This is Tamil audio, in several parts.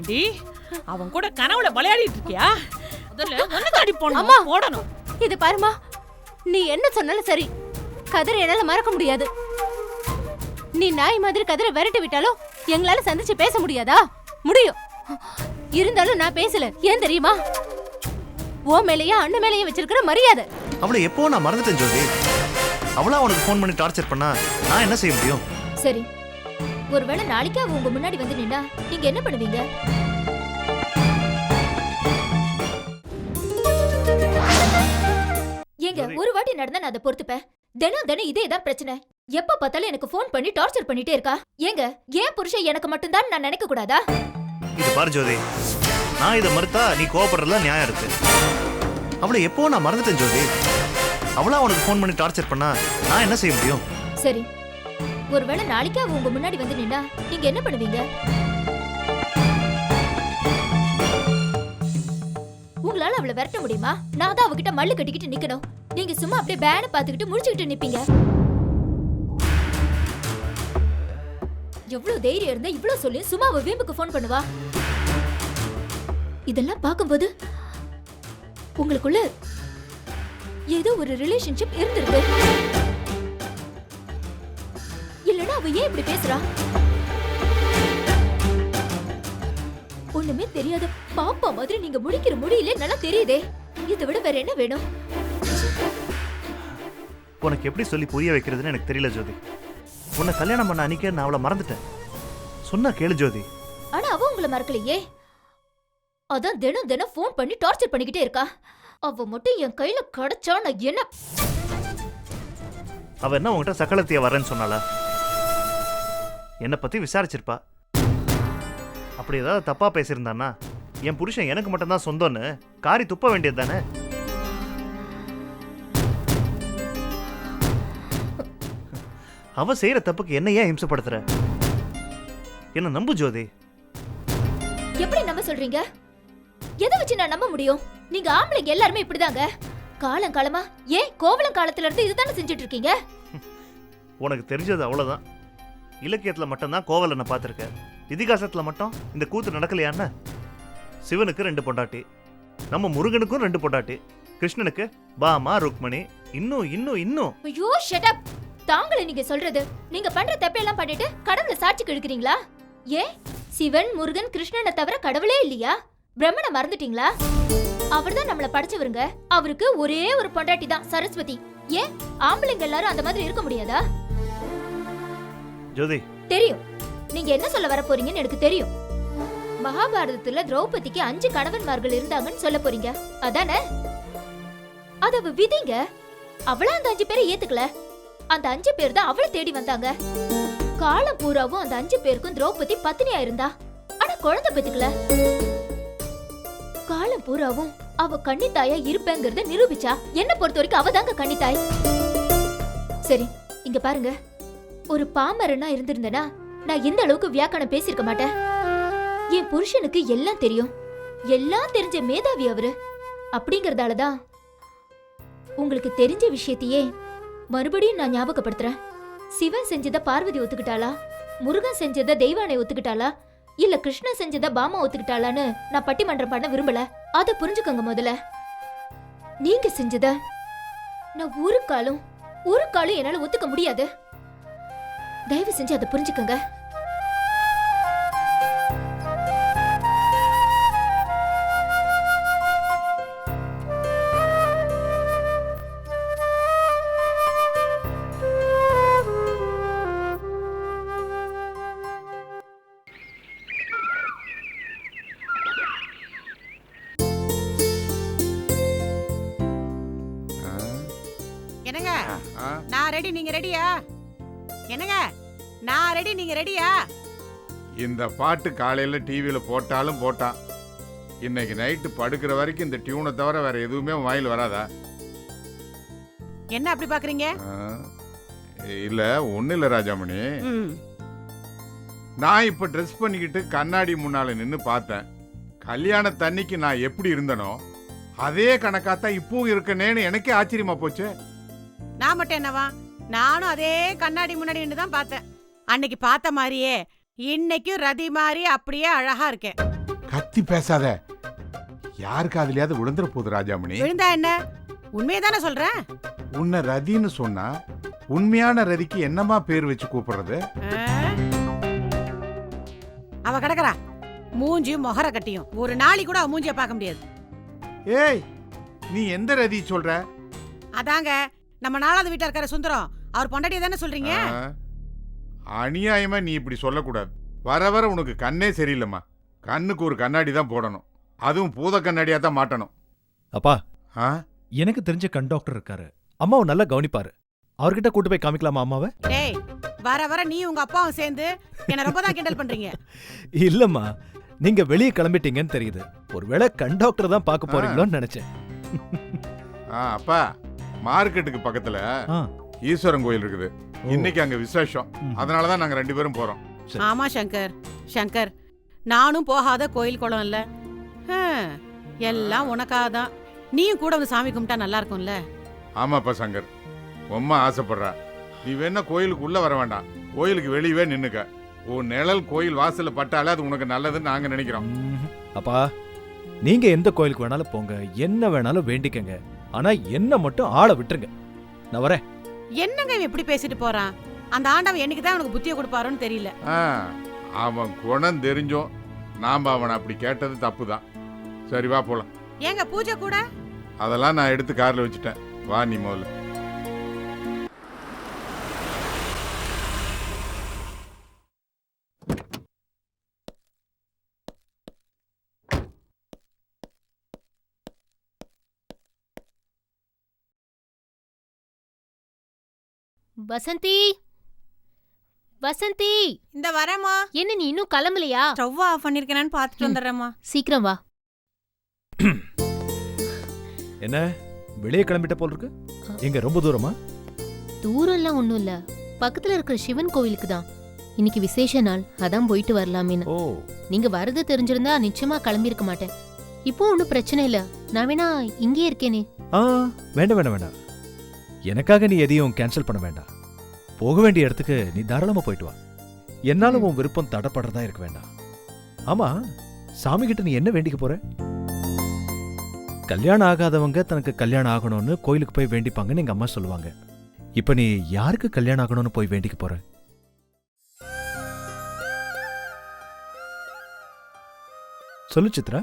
ஏண்டி அவன் கூட கனவுல விளையாடிட்டு இருக்கியா? முதல்ல ஒன்னதாடி போடணும். போடணும். இது பாருமா, நீ என்ன சொன்னாலும் சரி, கதிரை என்னால மறக்க முடியாது. நீ நாய் மாதிரி கதிரை விரட்டி விட்டாலும் எங்களால சந்திச்சு பேச முடியாதா? முடியும். இருந்தாலும் நான் பேசல. ஏன் தெரியுமா? ஓ மேலேயே அண்ணன் மேலேயே வச்சிருக்கிற மரியாதை. அவளை எப்போ நான் மறந்துட்டேன் ஜோதி. அவளா உனக்கு ஃபோன் பண்ணி டார்ச்சர் பண்ணா நான் என்ன செய்ய முடியும்? சரி, ஒருவேளை நாளைக்கு அவ உங்க முன்னாடி வந்து நின்னா நீங்க என்ன பண்ணுவீங்க? ஏங்க, ஒரு வாட்டி நடந்தா நான் அதை பொறுத்துப்பேன். தினம் இதேதான் பிரச்சனை. எப்ப பார்த்தாலும் எனக்கு ஃபோன் பண்ணி டார்ச்சர் பண்ணிட்டே இருக்கா. ஏங்க, ஏன் புருஷன் எனக்கு மட்டும்தான் நான் நினைக்க கூடாதா? இது பாரு ஜோதி, நான் இதை மறுத்தா நீ கோவப்படுறதுல நியாயம் இருக்கு. அவளை எப்போ நான் மறந்துட்டேன் ஜோதி. அவளா உனக்கு ஃபோன் பண்ணி டார்ச்சர் பண்ணா நான் என்ன செய்ய முடியும்? சரி, ஒருவேளை நாளைக்கு அவ உங்க முன்னாடி வந்து நின்னா நீங்க என்ன பண்ணுவீங்க? உங்களால அவளை விரட்ட முடியுமா? நான் தான் அவகிட்ட மல்லு கட்டிக்கிட்டு நிக்கணும். நீங்க சும்மா அப்படியே பேன பாத்துக்கிட்டு முடிச்சுக்கிட்டு நிப்பீங்க. எவ்வளவு தைரியம் இருந்தா இவ்வளவு சொல்லி சும்மா அவ வீம்புக்கு ஃபோன் பண்ணுவா? இதெல்லாம் பார்க்கும்போது உங்களுக்குள்ள ஏதோ ஒரு ரிலேஷன்ஷிப் இருந்திருக்கு. இல்லனா அவ ஏன் இப்படி பேசுறா? ஒண்ணுமே தெரியாத பாப்பா மாதிரி நீங்க முடிக்கிற முடியல நல்லா தெரியுதே. இதை விட வேற என்ன வேணும்? உனக்கு எப்படி சொல்லி புரிய வைக்கிறதுன்னு எனக்கு தெரியல ஜோதி. உன்னை கல்யாணம் பண்ண அன்னைக்கே நான் அவளை மறந்துட்டேன். சொன்னா கேளு ஜோதி. ஆனா அவ உங்களை மறக்கலையே. அதான் தினம் ஃபோன் பண்ணி டார்ச்சர் பண்ணிக்கிட்டே இருக்கா. அவ மட்டும் என் கையில கிடைச்சா நான் என்ன? அவ என்ன உன்கிட்ட சக்களத்திய வரேன்னு சொன்னாளா? என்னை பத்தி விசாரிச்சிருப்பா. அப்படி ஏதாவது தப்பா பேசியிருந்தானா என் புருஷன் எனக்கு மட்டும்தான் சொந்தம்னு காரி துப்ப வேண்டியது தானே? அவ செய்யற தப்புக்கு என்ன ஏன் ஹிம்சப்படுத்துற? என்ன நம்பு ஜோதி. எப்படி நம்ப சொல்றீங்க? எதை வச்சு நான் நம்ப முடியும்? நீங்க ஆம்பளைங்க எல்லாருமே இப்படிதாங்க. காலம் காலமா ஏன் கோவலம் காலத்துல இருந்து இதுதானே செஞ்சுட்டு இருக்கீங்க? உனக்கு தெரிஞ்சது அவ்வளவுதான். இலக்கியத்துல மட்டும்தான் கோவலனை பார்த்திருக்க. இதிகாசத்துல மட்டும் இந்த கூத்து நடக்கலையான்னு? சிவனுக்கு 2 பொண்டாட்டி, நம்ம முருகனுக்கும் 2 பொண்டாட்டி, கிருஷ்ணனுக்கு பாமா ருக்மணி, இன்னும் இன்னும் இன்னும். ஐயோ ஷட் அப். தாங்களே நீங்க சொல்றது. நீங்க பண்ற தப்பெல்லாம் பண்ணிட்டு கடவுளை சாட்சிக்கு எடுக்கிறீங்களா? ஏன் சிவன் முருகன் கிருஷ்ணனை தவிர கடவுளே இல்லையா? பிரம்மனை மறந்துட்டீங்களா? அவர்தான் நம்மள படைச்சவருங்க. அவருக்கு ஒரே ஒரு பொண்டாட்டி தான், சரஸ்வதி. ஏன் ஆம்பளைங்க எல்லாரும் அந்த மாதிரி இருக்க முடியாதா? ஜோதி, தெரியும் நீங்க என்ன சொல்ல வர போறீங்கன்னு எனக்கு தெரியும். மகாபாரதத்துல திரௌபதிக்கு 5 கணவன்மார்கள் இருந்தாங்கன்னு சொல்ல போறீங்க, அதானே? அது அவ விதிங்க. அவளா அந்த 5 பேரை ஏத்துக்கல. அந்த 5 பேர் தான் அவளை தேடி வந்தாங்க. காலம் பூராவும் அந்த 5 பேருக்கும் திரௌபதி பத்தினியா இருந்தா. ஆனா குழந்தை பெத்துக்கல. காலம் பூராவும் அவ கன்னித்தாயா இருப்பேங்கிறத நிரூபிச்சா. என்ன பொறுத்த வரைக்கும் அவ தாங்க கன்னித்தாய். சரி, இங்க பாருங்க. ஒரு பாமரனா இருந்திருந்தனா நான் இந்த அளவுக்கு வியாக்கணம் பேசிருக்க மாட்டேன். என் புருஷனுக்கு எல்லாம் தெரியும். எல்லாம் தெரிஞ்ச மேதாவி அவரு. அப்படிங்கறதாலதான் உங்களுக்கு தெரிஞ்ச விஷயத்தையே மறுபடியும் நான் ஞாபகப்படுத்துறேன். சிவன் செஞ்சத பார்வதி ஒத்துக்கிட்டாளா, முருகன் செஞ்சத தெய்வானை ஒத்துக்கிட்டாளா, இல்ல கிருஷ்ணன் செஞ்சத பாமா ஒத்துக்கிட்டாளான்னு நான் பட்டிமன்றம் பண்ண விரும்பல. அத புரிஞ்சுக்கோங்க முதல்ல. நீங்க செஞ்சத நான் ஒரு காலம் என்னால ஒத்துக்க முடியாது. தயவு செஞ்சு அதை புரிஞ்சுக்கோங்க. என்னங்க, நான் ரெடி, நீங்க ரெடியா? என்னங்க, நான் ரெடி, நீங்க ரெடியா? இந்த பாட்டு காலையில டிவியில போட்டாலும் போட்டான். இன்னைக்கு நைட்டு படுக்கிற வரைக்கும் இந்த டியூனை தவிர வேற எதுவுமே வாயில் வராதா? என்ன அப்படி பாக்குறீங்க? இல்ல ஒண்ணு இல்ல ராஜாமணி. நான் இப்ப ட்ரெஸ் பண்ணிக்கிட்டு கண்ணாடி முன்னால நின்னு பார்த்தேன். கல்யாண தண்ணிக்கு நான் எப்படி இருந்தனோ அதே கணக்காத்தான் இப்பவும் இருக்கனேன்னு எனக்கே ஆச்சரியமா போச்சு. நான் மட்டும் என்னவா, நானும் அதே கண்ணாடி முன்னாடி நின்னு தான் பார்த்தேன். அன்னைக்கு பார்த்த மாதிரியே இன்னைக்கும் ரதி மாதிரி அப்படியே அழகா இருக்கேன். கத்தி பேசாத. யாருக்கு அதுலயாவது விழுந்துற போகுது ராஜாமணி. விழுந்தா என்ன? உண்மையை தானே சொல்றேன். உன்னை ரதின்னு சொன்னா உண்மையான ரதிக்கு என்னமா பேர் வச்சு கூப்பிடுறது? அவ கிடக்குறா மூஞ்சியும் மொகர கட்டியும். ஒரு நாளைக்கு கூட அவ மூஞ்சிய பார்க்க முடியாது. ஏய், நீ எந்த ரதி சொல்ற? அதாங்க நம்ம 4வது வீட்டா இருக்கார சுந்தரம், அவர் பொண்டாட்டிய தானே சொல்றீங்க? அநியாயமா நீ இப்படி சொல்லக்கூடாது. வர வர உனக்கு கண்ணே சரியில்லைம்மா. கண்ணுக்கு ஒரு கண்ணாடி தான் போடணும், அதுவும் பூத கண்ணாடியா தான் மாட்டணும். அப்பா, ஆ? எனக்கு தெரிஞ்ச கண் டாக்டர் இருக்காரு. அம்மாவை நல்லா கவனிப்பாரு. அவர்கிட்ட கூட்டு போய் காமிக்கலாமா அம்மாவை? டேய், வர வர நீ உங்க அப்பாவும் சேர்ந்து என்ன ரொம்ப தான் கிண்டல் பண்றீங்க. இல்லம்மா, நீங்க வெளியே கிளம்பிட்டீங்கன்னு தெரியுது. ஒருவேளை கண் டாக்டர் தான் பார்க்க போறீங்களோன்னு நினைச்சேன். அப்பா, மார்க்கெட்டுக்கு பக்கத்துல ஈஸ்வரன் கோயில் இருக்குது. இன்னைக்கு அங்க விசேஷம். அதனாலதான் நாங்க 2 பேரும் போறோம். ஆமா சங்கர், நானும் போகாத கோயில் குளம் இல்ல. எல்லாம் உனக்காதான். நீயும் கூட வந்து சாமி கும்பிட்டா நல்லா இருக்கும்ல. ஆமாப்பா சங்கர், உம்மா ஆசைப்படுறா. நீ வேணா கோயிலுக்கு உள்ள வர வேண்டாம், கோயிலுக்கு வெளியவே நின்னுக்க. உன் நிழல் கோயில் வாசல்ல பட்டாலே அது உனக்கு நல்லதுன்னு நாங்க நினைக்கிறோம். அப்பா, நீங்க எந்த கோயிலுக்கு வேணாலும் போங்க, என்ன வேணாலும் வேண்டிக்கங்க. ஆனா என்ன மட்டும் ஆளை விட்டுருங்க. நான் வரேன். என்னங்க இவன் எப்படி பேசிட்டு போறான்? அந்த ஆண்டவன் என்னைக்குதான் அவனுக்கு புத்திய கொடுப்பாரோன்னு தெரியல. அவன் குணம் தெரிஞ்சோம் நாம அவனை அப்படி கேட்டது தப்புதான். சரி வா போலாம். ஏங்க பூஜை கூட? அதெல்லாம் நான் எடுத்து கார்ல வச்சுட்டேன். வா நீ முதல்ல. வசந்தி, வசந்தி, இந்த வரேம்மா. என்ன நீ இன்னும் கிளம்பலையா? ஸ்டவ் ஆஃப் பண்ணிருக்கேன்னு பார்த்துட்டு வந்துடுறேம்மா. சீக்கிரம் வா. என்ன வெளியே கிளம்பிட்ட போல் இருக்கு? எங்க ரொம்ப தூரமா? தூரம்லாம் ஒண்ணும் இல்ல, பக்கத்துல இருக்கிற சிவன் கோவிலுக்கு தான். இன்னைக்கு விசேஷ நாள், அதான் போயிட்டு வரலாமேன்னு. ஓ, நீங்க வரது தெரிஞ்சிருந்தா நிச்சயமா கிளம்பி இருக்க மாட்டேன். இப்போ ஒன்னும் பிரச்சனை இல்ல, நான் வேணா இங்கே இருக்கேனே. வேண்டாம் வேண்டாம் வேண்டாம். எனக்காக நீ எதையும் கேன்சல் பண்ண வேண்டாம். போக வேண்டிய இடத்துக்கு நீ தாராளமா போயிட்டு வா. என்னாலும் உன் விருப்பம் தடப்படுறதா இருக்க வேண்டாம். ஆமா, சாமி கிட்ட நீ என்ன வேண்டிக்க போற? கல்யாணம் ஆகாதவங்க தனக்கு கல்யாணம் ஆகணும்னு கோயிலுக்கு போய் வேண்டிப்பாங்கன்னு எங்க அம்மா சொல்லுவாங்க. இப்ப நீ யாருக்கு கல்யாணம் ஆகணும்னு போய் வேண்டிக்க போற? சொல்லு சித்ரா.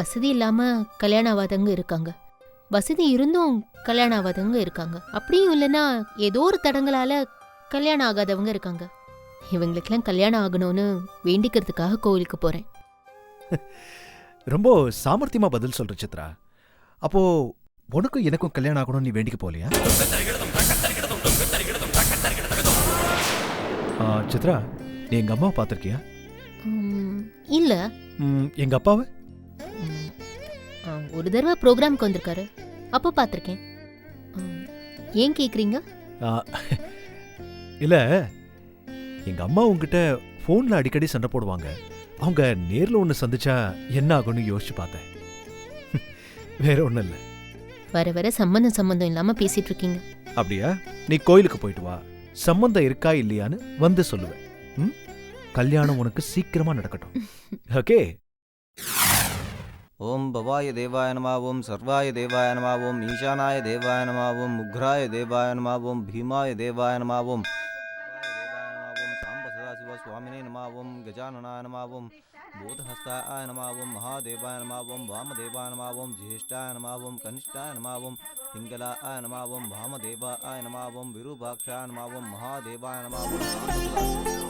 வசதி இல்லாம கல்யாணம் ஆகாதவங்க இருக்காங்க, வசதி இருந்தும் கல்யாணம் ஆகாதவங்க இருக்காங்க, அப்படியும் இல்லைன்னா ஏதோ ஒரு தடங்களால கல்யாணம் ஆகாதவங்க இருக்காங்க. இவங்களுக்கெல்லாம் கல்யாணம் ஆகணும்னு வேண்டிக்கிறதுக்காக கோவிலுக்கு போறேன். ரொம்ப சாமர்த்தியமா பதில் சொல்ற சித்ரா. அப்போ உனக்கும் எனக்கும் கல்யாணம் ஆகணும்னு நீ வேண்டிக்க போலியா? சித்ரா, நீ எங்க அம்மாவை பார்த்திருக்கியா? இல்ல. எங்க அப்பாவை? ஒரு தடவை ப்ரோக்ராமுக்கு வந்திருக்காரு, அப்போ பார்த்திருக்கேன். ஏன் கேக்குறீங்க? இல்ல, எங்க அம்மா உங்ககிட்ட போன்ல அடிக்கடி சண்டை போடுவாங்க. அவங்க நேர்ல ஒண்ணு சந்திச்சா என்ன ஆகும்னு யோசிச்சு பார்த்தேன். வேற ஒண்ணும் இல்ல. வர வர சம்பந்தம் இல்லாம பேசிட்டு இருக்கீங்க. அப்படியா? நீ கோயிலுக்கு போயிட்டு வா, சம்பந்தம் இருக்கா இல்லையான்னு வந்து சொல்லுவேன். கல்யாணம் உனக்கு சீக்கிரமா நடக்கட்டும். ஓகே? ஓம் பவாய தேவாய நம, ஓம் சர்வாய தேவாய நம, ஓம் ஈசானாய தேவாய நம, ஓம் உக்ராய தேவாய நம, ஓம் பீமாய தேவாய நம, ஓம் சாம்ப சதாசிவ சுவாமினே நம, ஓம் கஜானனாய நம, ஓம் போதஹஸ்தாய நம, ஓம் மகாதேவாய நம, ஓம் வாமதேவாய நம, ஓம் ஜேஷ்டாய நம, ஓம் கனிஷ்டாய நம, ஓம் பிங்களாய நம, ஓம் வாமதேவாய நம, ஓம் விருபாக்ஷாய நம, ஓம் மகாதேவாய நம, ஓம்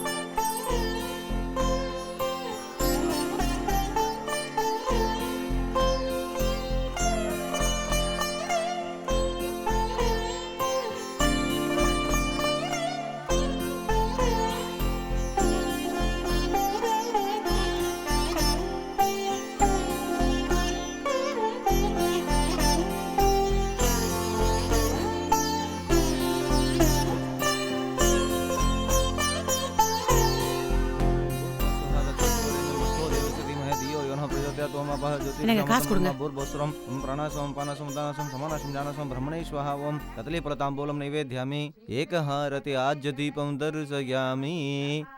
என்னங்க, காசு கொடுங்க. பூர்வஸ்வரம் பிரணாசம் பானசம் தானசம் சமானசம் ஜானசம் பிரம்மணே ஸ்வஹா ஓம் கதலீபலதாம்பூலம் நைவேத்யாமி ஏகஹாரதி ஆஜ்யதீபம் தரிசயாமி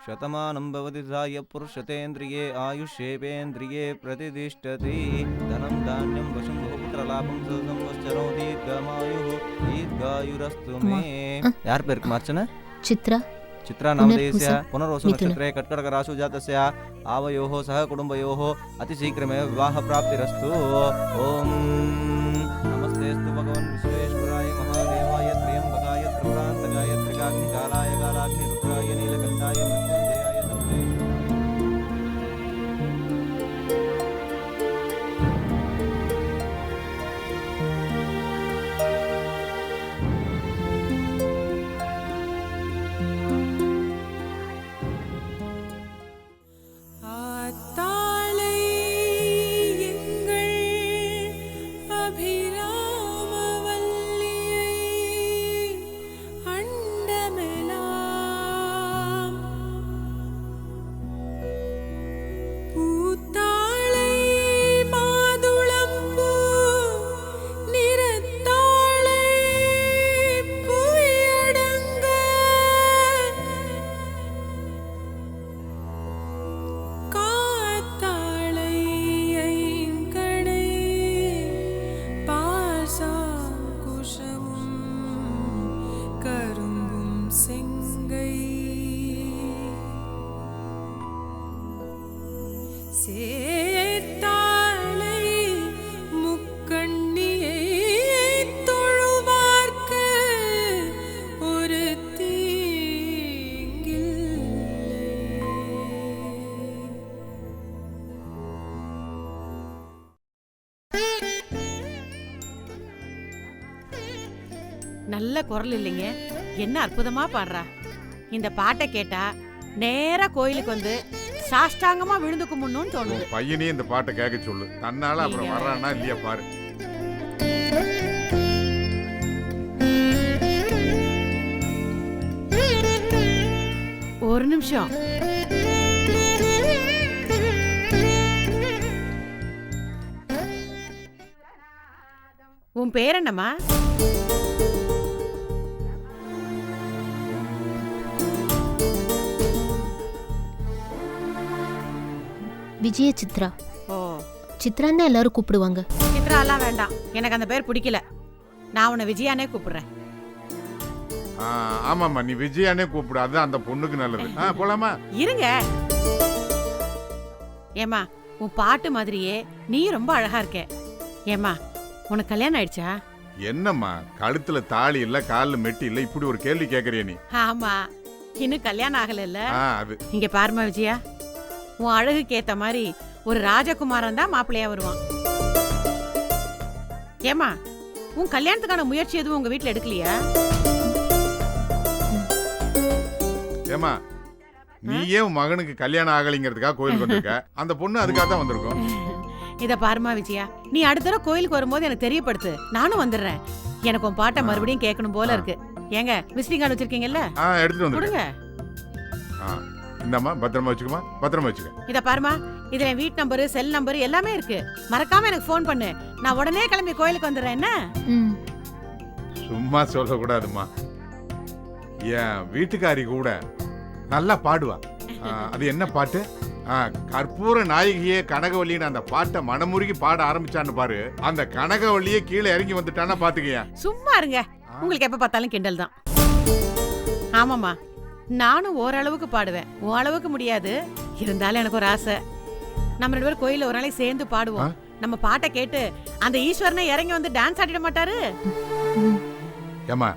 சதமானம் பவதி சாய புருஷதேந்திரியே ஆயுஷேபேந்திரியே பிரதிதிஷ்டதி தனம் தானியம் வசம் பகுபுத்திரலாபம் சம்வத்சரோ தீர்க்கமாயுः தீர்காயுரஸ்து மே. யார் பேருக்கு அர்ச்சனை? சித்ரா. चित्रा नामधेयस्य पुनर्वसु नक्षत्रे कर्कटक राशौ जातस्य आवयोः सह कुटुम्बयोः अतिशीघ्रमेव विवाहप्राप्तिरस्तु. ॐ नमस्तेऽस्तु भगवन् विश्वेश्वराय महादेवाय त्र्यम्बकाय त्रिपुरान्तकाय त्रिकाग्निकालाय कालाग्निरुद्राय नीलकण्ठाय मृत्युञ्जयाय सर्वेश्वराय. நல்ல குரல் இல்லைங்க, என்ன அற்புதமா பாடுறா. இந்த பாட்டை கேட்டா நேரா கோயிலுக்கு வந்து சாஷ்டாங்கமா விழுந்து கும்பிடணும்னு தோணுது. உன் பையனே இந்த பாட்டை கேட்க சொல்லு, தன்னால அப்புறம் வர்றானா இல்லையா பாரு. ஒரு நிமிஷம். உன் பேர் என்னம்மா? விஜய சித்ரா. ஓ, சித்ரான்னு எல்லாரும் கூப்பிடுவாங்க. சித்ரா எல்லாம் வேண்டாம், எனக்கு அந்த பேர் பிடிக்கல. நான் உன்னை விஜயானே கூப்பிடுறேன். ஆமாம்மா, நீ விஜயானே கூப்பிடு, அதுதான் அந்த பொண்ணுக்கு நல்லது. போலாமா? இருங்க. ஏமா, உன் பாட்டு மாதிரியே நீ ரொம்ப அழகா இருக்க. ஏமா, உனக்கு கல்யாணம் ஆயிடுச்சா? என்னம்மா, கழுத்துல தாலி இல்ல, காலில் மெட்டி இல்ல, இப்படி ஒரு கேள்வி கேக்குறிய நீ? ஆமா, இன்னும் கல்யாணம் ஆகல. அது இங்க பாருமா விஜயா, உன் அழகுக்கு ஏத்த மாதிரி ஒரு ராஜகுமாரன் தான் மாப்பிள்ளையா வருவான். ஏமா, உன் கல்யாணத்துக்கான முயற்சி எதுவும் உங்க வீட்டுல எடுக்கலையா? ஏமா, நீ ஏன் உன் மகனுக்கு கல்யாணம் ஆகலைங்கிறதுக்காக கோயிலுக்கு வந்திருக்க? அந்த பொண்ணு அதுக்காக தான் வந்திருக்கோம். இத பாருமா விஜயா, நீ அடுத்த தடவை கோயிலுக்கு வரும்போது எனக்கு தெரியப்படுத்து, நானும் வந்துடுறேன். எனக்கு உன் பாட்டை மறுபடியும் கேட்கணும் போல இருக்கு. ஏங்க, விசிட்டிங் கார்டு வச்சிருக்கீங்கல்ல? எடுத்துட்டு வந்து கொடுங்க. இந்தம்மா, பத்திரமா வச்சுக்கமா, பத்திரமா வச்சுக்க. இத பாருமா, இதுல என் வீட்டு நம்பரு, செல் நம்பரு எல்லாமே இருக்கு. மறக்காம எனக்கு ஃபோன் பண்ணு, நான் உடனே கிளம்பி கோயிலுக்கு வந்துடுறேன். என்ன? சும்மா சொல்லக்கூடாதுமா, என் வீட்டுக்காரி கூட நல்லா பாடுவா. அது என்ன பாட்டு? கற்பூர நாயகியே கனகவல்லின்னு அந்த பாட்டை மனமுருகி பாட ஆரம்பிச்சான்னு பாரு. அந்த கனகவல்லியே கீழே இறங்கி வந்துட்டானா பாத்துக்கியா? சும்மா இருங்க, உங்களுக்கு எப்ப பார்த்தாலும் கிண்டல் தான். ஆமாமா, நானும் ஓரளவுக்கு பாடுவேன், உன் அளவுக்கு முடியாது. இருந்தாலும் எனக்கு ஒரு ஆசை, நம்ம 2 பேரும் கோயில ஒரு நாளைக்கு சேர்ந்து பாடுவோம். நம்ம பாட்டை கேட்டு அந்த ஈஸ்வரனை இறங்கி வந்து டான்ஸ் ஆடிட மாட்டாரு? ஏமா,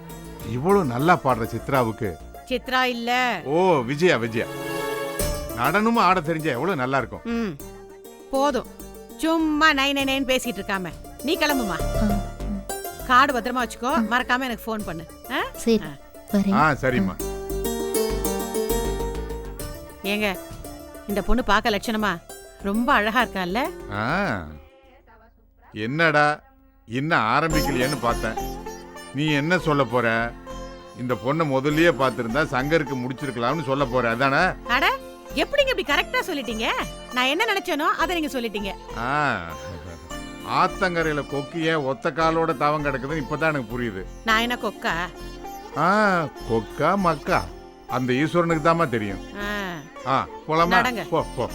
இவ்வளவு நல்லா பாடுற சித்ராவுக்கு சித்ரா இல்ல, ஓ விஜயா, விஜயா நடனமும் ஆட தெரிஞ்சா எவ்வளவு நல்லா இருக்கும். போதும், சும்மா நை நைன்னு பேசிட்டு இருக்காம நீ கிளம்புமா. கார்டு பத்திரமா வச்சுக்கோ, மறக்காம எனக்கு ஃபோன் பண்ணு. சரிம்மா. ஏங்க, இந்த பொண்ணு பார்க்க லட்சணமா ரொம்ப அழகா இருக்கான்ல? என்னடா இன்னும் ஆரம்பிக்கலையேன்னு பார்த்தேன். நீ என்ன சொல்ல போற? இந்த பொண்ணை முதல்லயே பார்த்திருந்தா சங்கருக்கு முடிச்சிருக்கலாம்னு சொல்ல போற, அதானே? அட, எப்படிங்க இப்படி கரெக்டா சொல்லிட்டீங்க? நான் என்ன நினைச்சேனோ அதை நீங்க சொல்லிட்டீங்க. ஆ, ஆத்தங்கரையில கொக்கிய ஒத்த காலோட தவம் கிடக்குதுன்னு இப்பதான் எனக்கு புரியுது. நான் என்ன கொக்கா? கொக்கா மக்கா அந்த ஈஸ்வரனுக்கு தாமா தெரியும். போலாமா? நடங்க. போ போ.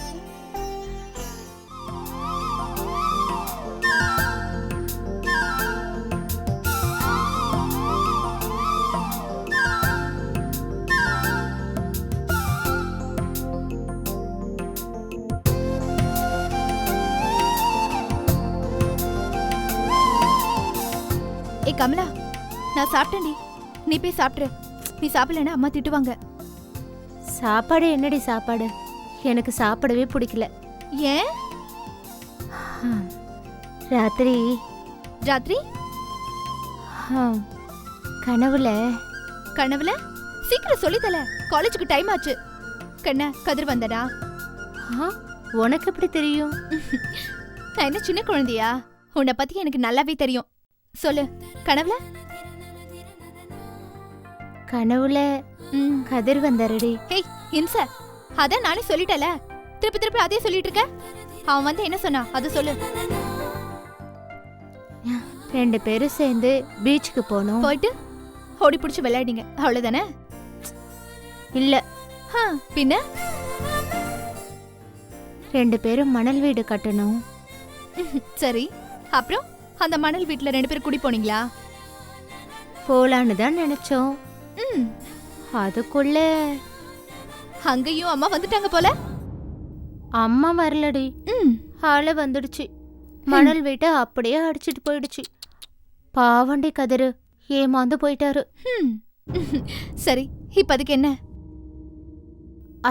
ஏய் கமலா, நான் சாப்பிட்டேன்டி, நீ போய் சாப்பிட்ரு. நீ சாப்பிடலன்னா அம்மா திட்டுவாங்க. சாப்பாடு என்னடி சாப்பாடு? எனக்கு சாப்பிடவே பிடிக்கல. ஏன்? ராத்திரி ராத்திரி கனவுல கனவுல? சீக்கிரம் சொல்லித்தல, காலேஜுக்கு டைம் ஆச்சு. கண்ணா கதிர் வந்தடா. உனக்கு எப்படி தெரியும்? நான் என்ன சின்ன குழந்தையா? உன்னை பத்தி எனக்கு நல்லாவே தெரியும். சொல்லு, கனவுல? கனவுல கதிர் வந்தாருடி. ஹேய் இன்ச, அதான் நானே சொல்லிட்டல, திருப்பி திருப்பி அதே சொல்லிட்டு இருக்க. அவன் வந்து என்ன சொன்னா அதை சொல்லு. 2 பேரும் சேர்ந்து பீச்சுக்கு போனோம். போயிட்டு ஓடி பிடிச்சி விளையாடிங்க, அவ்வளவுதானே? இல்ல, பின்ன 2 பேரும் மணல் வீடு கட்டணும். சரி, அப்புறம் அந்த மணல் வீட்டுல 2 பேரும் குடி போனீங்களா? போலான்னு தான் நினைச்சோம். அதுக்குள்ள அங்கேயும் அம்மா வந்துட்டாங்க போல. அம்மா வரலடி, ஆள வந்துடுச்சு. மணல் வீட்டை அப்படியே அடிச்சிட்டு போயிடுச்சு. பாவண்டி கதிரு ஏமாந்து போயிட்டாரு. சரி, இப்ப அதுக்கு என்ன?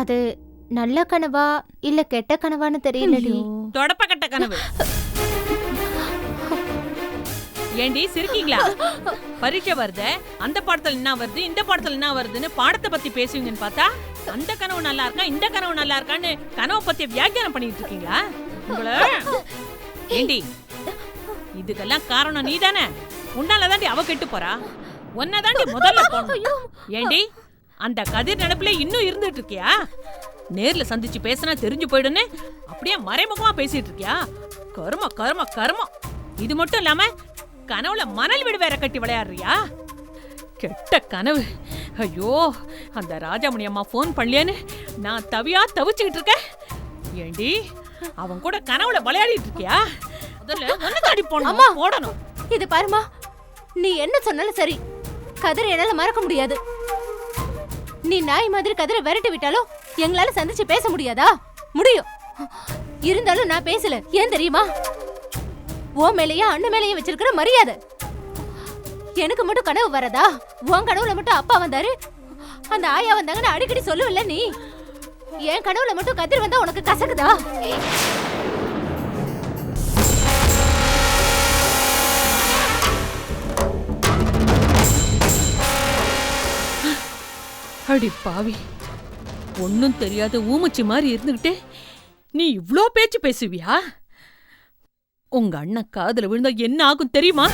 அது நல்ல கனவா இல்ல கெட்ட கனவான்னு தெரியலடி. தொடப்ப கட்ட கனவு. ஏண்டி சிரிக்கீங்களா? பரீட்சை வருது, அந்த பாடத்துல என்ன வருது, இந்த பாடத்துல என்ன வருதுன்னு பாடத்தை பத்தி பேசுவீங்கன்னு பார்த்தா அந்த கனவு நல்லா இருக்கா, இந்த கனவு நல்லா இருக்கான்னு கனவை பத்தி வியாக்கியானம் பண்ணிட்டு இருக்கீங்களா? உங்களை ஏண்டி, இதுக்கெல்லாம் காரணம் நீ தானே. உன்னாலதாண்டி அவ கெட்டு போறா. உன்னதாண்டி முதல்ல போகணும். ஏண்டி, அந்த கதிர் நினைப்புல இன்னும் இருந்துட்டு இருக்கியா? நேர்ல சந்திச்சு பேசினா தெரிஞ்சு போயிடுன்னு அப்படியே மறைமுகமா பேசிட்டு இருக்கியா? கருமம் கருமம் கருமம். இது மட்டும் இல்லாம கனவுல மணல் வீடு வேற கட்டி விளையாடுறியா? கெட்ட கனவு. ஐயோ, அந்த ராஜாமணி அம்மா போன் பண்ணலையான்னு நான் தவியா தவிச்சுக்கிட்டு இருக்கேன். ஏண்டி, அவன் கூட கனவுல விளையாடிட்டு இருக்கியா? முதல்ல ஒன்னு போடணும். இது பாருமா, நீ என்ன சொன்னாலும் சரி, கதிரை என்னால மறக்க முடியாது. நீ நாய் மாதிரி கதிரை விரட்டி விட்டாலும் எங்களால சந்திச்சு பேச முடியாதா? முடியும். இருந்தாலும் நான் பேசல. ஏன் தெரியுமா? ஓ மேலேயே அண்ணன் மேலேயே வச்சிருக்கிற மரியாதை. எனக்கு மட்டும் கனவு வரதா? உன் கனவுல மட்டும் அப்பா வந்தாரு, அந்த ஆயா வந்தாங்கன்னு அடிக்கடி சொல்லுவல்ல நீ. என் கனவுல மட்டும் கதிர் வந்தா உனக்கு கசக்குதா? அடி பாவி, ஒன்னும் தெரியாத ஊமச்சி மாதிரி இருந்துகிட்டு நீ இவ்ளோ பேச்சு பேசுவியா? உங்க அண்ணன் காதுல விழுந்தா என்ன ஆகும் தெரியுமா?